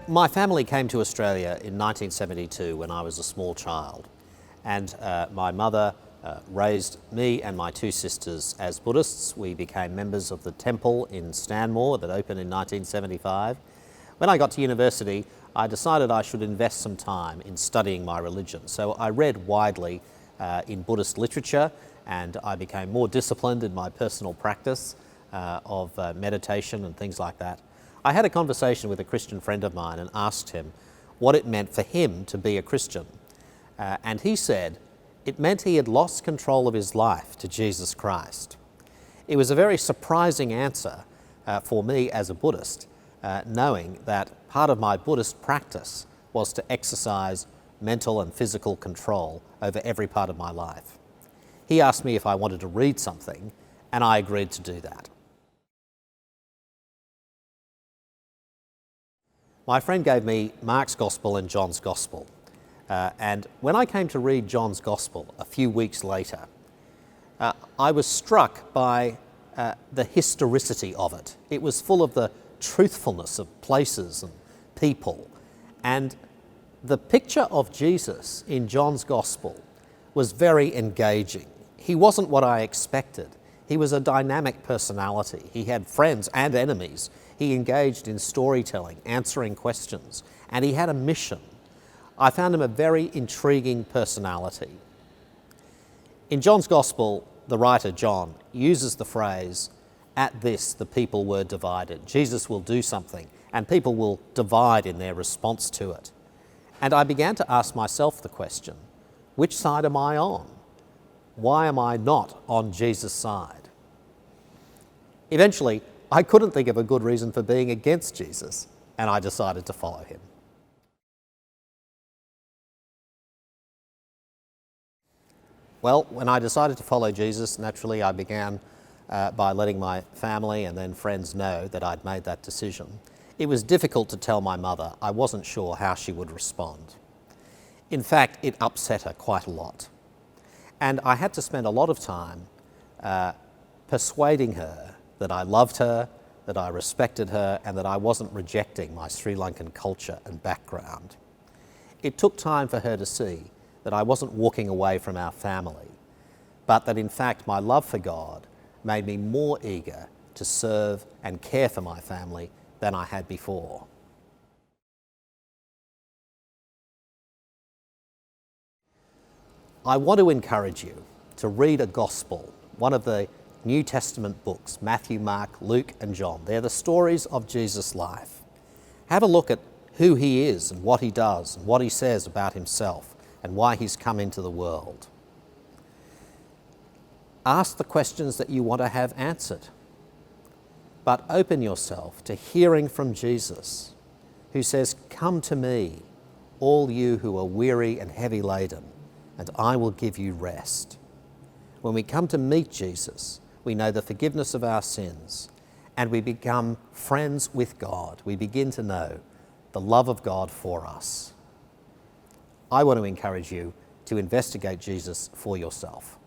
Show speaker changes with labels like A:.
A: my family came to Australia in 1972 when I was a small child, and my mother raised me and my two sisters as Buddhists. We became members of the temple in Stanmore that opened in 1975. When I got to university, I decided I should invest some time in studying my religion. So I read widely in Buddhist literature, and I became more disciplined in my personal practice of meditation and things like that. I had a conversation with a Christian friend of mine and asked him what it meant for him to be a Christian. And he said it meant he had lost control of his life to Jesus Christ. It was a very surprising answer for me as a Buddhist, knowing that part of my Buddhist practice was to exercise mental and physical control over every part of my life. He asked me if I wanted to read something, and I agreed to do that. My friend gave me Mark's Gospel and John's Gospel, and when I came to read John's Gospel a few weeks later, I was struck by the historicity of it. It was full of the truthfulness of places and people, and the picture of Jesus in John's Gospel was very engaging. He wasn't what I expected. He was a dynamic personality. He had friends and enemies. He engaged in storytelling, answering questions, and he had a mission. I found him a very intriguing personality. In John's Gospel, the writer John uses the phrase, "At this the people were divided." Jesus will do something, and people will divide in their response to it. And I began to ask myself the question, which side am I on? Why am I not on Jesus' side? Eventually, I couldn't think of a good reason for being against Jesus, and I decided to follow him. Well, when I decided to follow Jesus, naturally I began by letting my family and then friends know that I'd made that decision. It was difficult to tell my mother. I wasn't sure how she would respond. In fact, it upset her quite a lot. And I had to spend a lot of time persuading her that I loved her, that I respected her, and that I wasn't rejecting my Sri Lankan culture and background. It took time for her to see that I wasn't walking away from our family, but that in fact my love for God made me more eager to serve and care for my family than I had before. I want to encourage you to read a gospel, one of the New Testament books, Matthew, Mark, Luke, and John. They're the stories of Jesus' life. Have a look at who he is and what he does and what he says about himself and why he's come into the world. Ask the questions that you want to have answered, but open yourself to hearing from Jesus, who says, "Come to me, all you who are weary and heavy laden, and I will give you rest." When we come to meet Jesus, we know the forgiveness of our sins, and we become friends with God. We begin to know the love of God for us. I want to encourage you to investigate Jesus for yourself.